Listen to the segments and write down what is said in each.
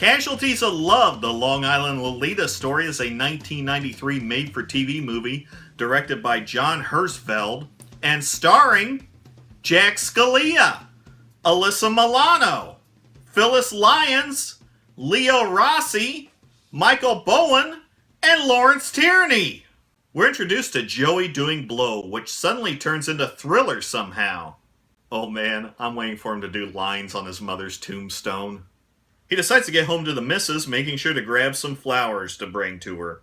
Casualties of Love, the Long Island Lolita Story is a 1993 made-for-TV movie directed by John Herzfeld and starring Jack Scalia, Alyssa Milano, Phyllis Lyons, Leo Rossi, Michael Bowen, and Lawrence Tierney. We're introduced to Joey doing blow, which suddenly turns into Thriller somehow. Oh man, I'm waiting for him to do lines on his mother's tombstone. He decides to get home to the missus, making sure to grab some flowers to bring to her.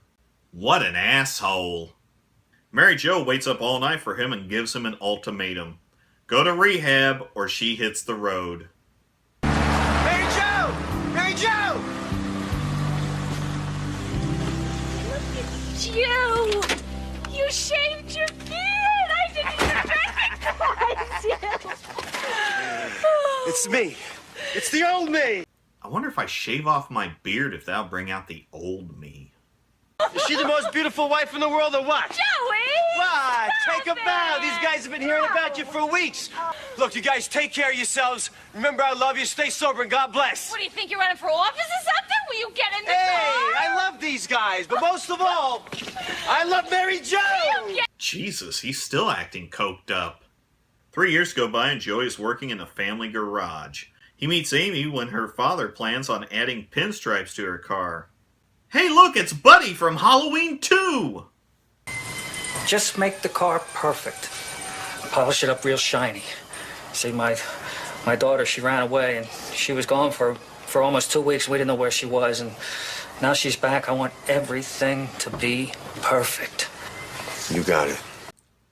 What an asshole. Mary Jo waits up all night for him and gives him an ultimatum. Go to rehab or she hits the road. Mary Jo! Mary Jo! Look at you! You shaved your beard! I didn't even recognize you! It's me. It's the old me. I wonder if I shave off my beard if that'll bring out the old me. Is she the most beautiful wife in the world or what? Joey! What? Take a Stop bow. it! These guys have been hearing about you for weeks. Look, you guys take care of yourselves. Remember, I love you. Stay sober and God bless. What do you think, you're running for office or something? Will you get in the Hey, car? I love these guys, but most of all, I love Mary Jo. Jesus, he's still acting coked up. 3 years go by and Joey is working in a family garage. He meets Amy when her father plans on adding pinstripes to her car. Hey look, it's Buddy from Halloween 2! Just make the car perfect. Polish it up real shiny. See, my daughter, she ran away and she was gone for almost 2 weeks. We didn't know where she was, and now she's back. I want everything to be perfect. You got it.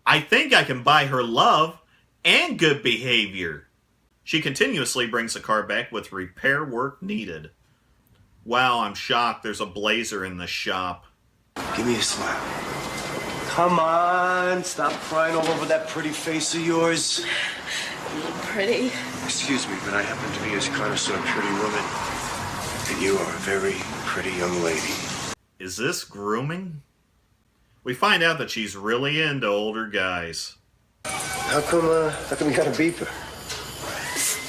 I think I can buy her love and good behavior. She continuously brings the car back with repair work needed. Wow, I'm shocked there's a blazer in the shop. Give me a smile. Come on, stop crying all over that pretty face of yours. Pretty. Excuse me, but I happen to be as connoisseur of pretty woman. And you are a very pretty young lady. Is this grooming? We find out that she's really into older guys. How come you got a beeper?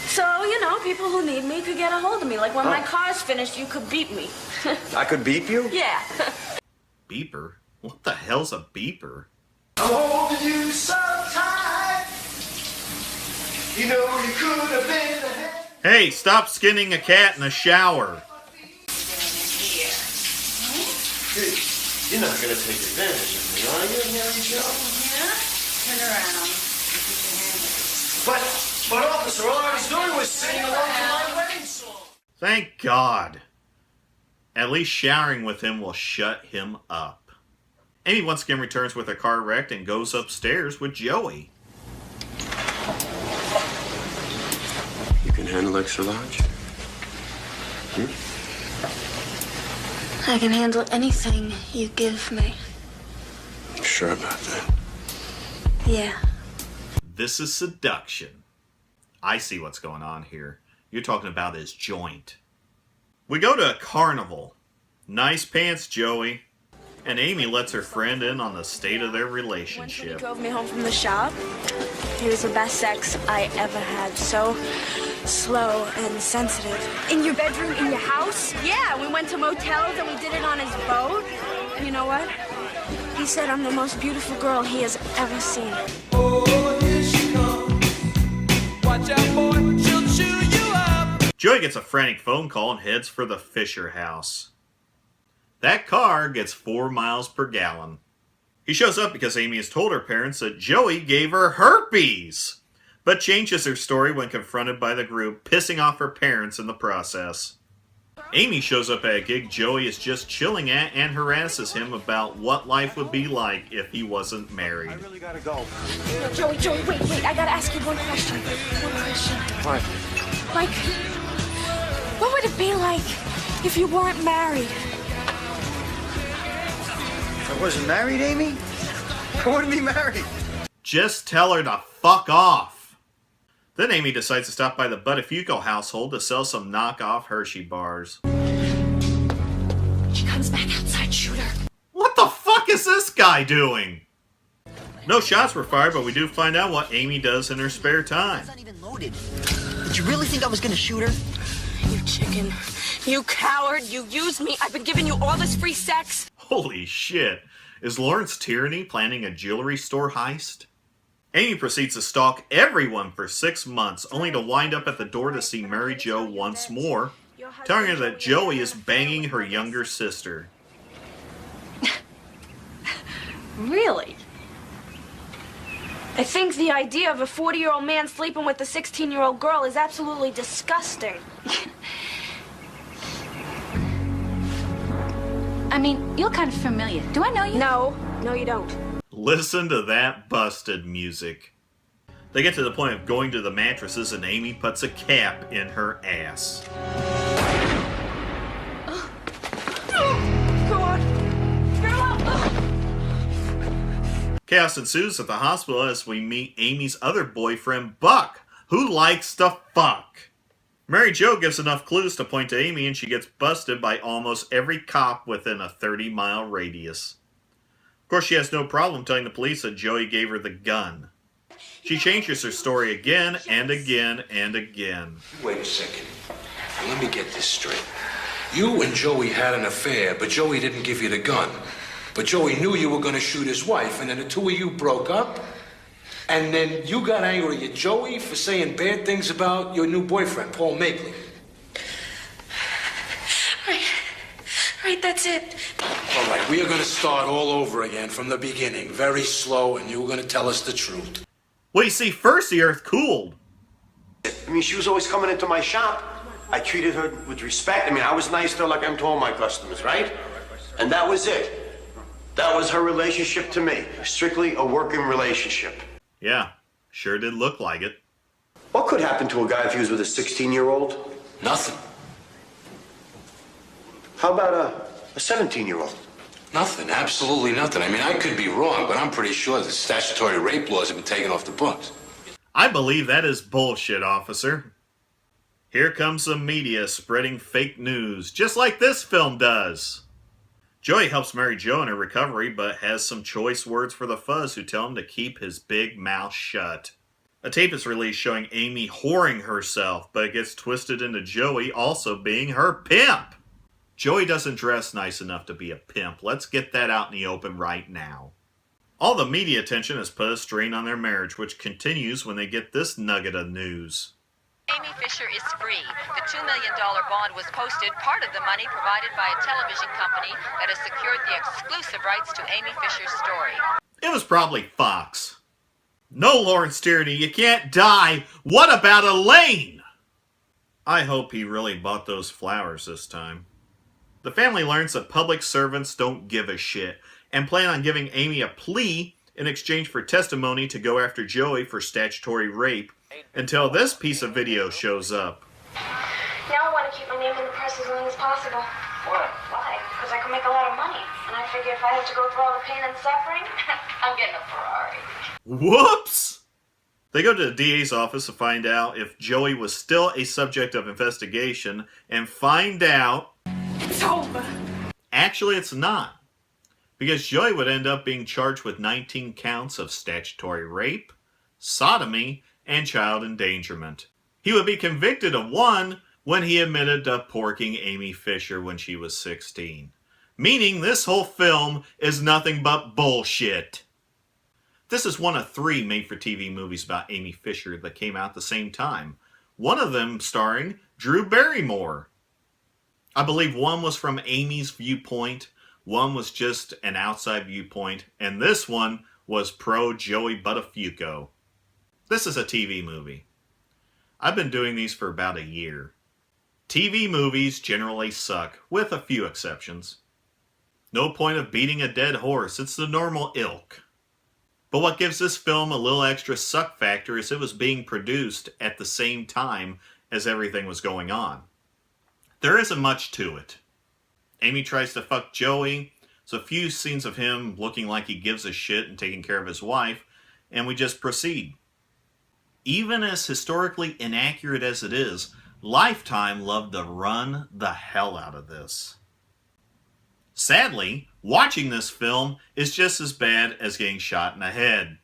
So, you know, people who need me could get a hold of me. Like when my car's finished, you could beat me. I could beep you? Yeah. Beeper? What the hell's a beeper? I'm holding you so tight. You know you could have been ahead. Hey, stop skinning a cat in the shower. Hey, you're not gonna take advantage of me, are you, Mary Jo? Yeah? Turn around. But officer, all I was doing was singing along to my wedding song. Thank God. At least showering with him will shut him up. Amy once again returns with her car wrecked and goes upstairs with Joey. You can handle extra large? I can handle anything you give me. Sure about that? Yeah. This is seduction. I see what's going on here. You're talking about his joint. We go to a carnival. Nice pants, Joey. And Amy lets her friend in on the state of their Once when he relationship. drove me home from the shop, it was the best sex I ever had. So slow and sensitive. In your bedroom, in your house? Yeah, we went to motels and we did it on his boat. And you know what? He said I'm the most beautiful girl he has ever seen. Oh, here she comes. Watch out, boy, she'll chew you up. Joey gets a frantic phone call and heads for the Fisher house. That car gets 4 miles per gallon. He shows up because Amy has told her parents that Joey gave her herpes, but changes her story when confronted by the group, pissing off her parents in the process. Amy shows up at a gig Joey is just chilling at and harasses him about what life would be like if he wasn't married. I really gotta go. No, Joey, wait. I gotta ask you one question. What? Like, what would it be like if you weren't married? I wasn't married, Amy? I wouldn't be married. Just tell her to fuck off. Then Amy decides to stop by the Buttafuoco household to sell some knockoff Hershey bars. She comes back outside, shoot her. What the fuck is this guy doing? No shots were fired, but we do find out what Amy does in her spare time. Not even loaded. Did you really think I was gonna shoot her? You chicken. You coward. You used me. I've been giving you all this free sex. Holy shit. Is Lawrence Tierney planning a jewelry store heist? Amy proceeds to stalk everyone for 6 months, only to wind up at the door to see Mary Jo once more, telling her that Joey is banging her younger sister. Really? I think the idea of a 40-year-old man sleeping with a 16-year-old girl is absolutely disgusting. I mean, you're kind of familiar. Do I know you? No, you don't. Listen to that busted music. They get to the point of going to the mattresses and Amy puts a cap in her ass. Go on. Chaos ensues at the hospital as we meet Amy's other boyfriend, Buck, who likes to fuck. Mary Jo gives enough clues to point to Amy and she gets busted by almost every cop within a 30-mile radius. Of course, she has no problem telling the police that Joey gave her the gun. She changes her story again and again and again. Wait a second. Now, let me get this straight. You and Joey had an affair, but Joey didn't give you the gun. But Joey knew you were going to shoot his wife, and then the two of you broke up. And then you got angry at Joey for saying bad things about your new boyfriend, Paul Makeley. Right, that's it. All right, we are going to start all over again from the beginning, very slow, and you were going to tell us the truth. Well, you see, first the earth cooled. I mean, she was always coming into my shop. I treated her with respect. I mean, I was nice to her like I'm to all my customers, right? And that was it. That was her relationship to me. Strictly a working relationship. Yeah, sure did look like it. What could happen to a guy if he was with a 16-year-old? Nothing. How about a 17-year-old? Nothing, absolutely nothing. I mean, I could be wrong, but I'm pretty sure the statutory rape laws have been taken off the books. I believe that is bullshit, officer. Here comes the media spreading fake news, just like this film does. Joey helps Mary Jo in her recovery, but has some choice words for the fuzz who tell him to keep his big mouth shut. A tape is released showing Amy whoring herself, but it gets twisted into Joey also being her pimp. Joey doesn't dress nice enough to be a pimp. Let's get that out in the open right now. All the media attention has put a strain on their marriage, which continues when they get this nugget of news. Amy Fisher is free. The $2 million bond was posted, part of the money provided by a television company that has secured the exclusive rights to Amy Fisher's story. It was probably Fox. No, Lawrence Tierney, you can't die. What about Elaine? I hope he really bought those flowers this time. The family learns that public servants don't give a shit and plan on giving Amy a plea in exchange for testimony to go after Joey for statutory rape until this piece of video shows up. Now I want to keep my name in the press as long as possible. Why? Why? Because I can make a lot of money. And I figure if I have to go through all the pain and suffering, I'm getting a Ferrari. Whoops! They go to the DA's office to find out if Joey was still a subject of investigation and find out... It's over. Actually, it's not. Because Joey would end up being charged with 19 counts of statutory rape, sodomy, and child endangerment. He would be convicted of one when he admitted to porking Amy Fisher when she was 16. Meaning this whole film is nothing but bullshit. This is one of 3 made-for-TV movies about Amy Fisher that came out at the same time. One of them starring Drew Barrymore. I believe one was from Amy's viewpoint, one was just an outside viewpoint, and this one was pro Joey Buttafuoco. This is a TV movie. I've been doing these for about a year. TV movies generally suck, with a few exceptions. No point of beating a dead horse, it's the normal ilk. But what gives this film a little extra suck factor is it was being produced at the same time as everything was going on. There isn't much to it. Amy tries to fuck Joey, so a few scenes of him looking like he gives a shit and taking care of his wife, and we just proceed. Even as historically inaccurate as it is, Lifetime loved to run the hell out of this. Sadly, watching this film is just as bad as getting shot in the head.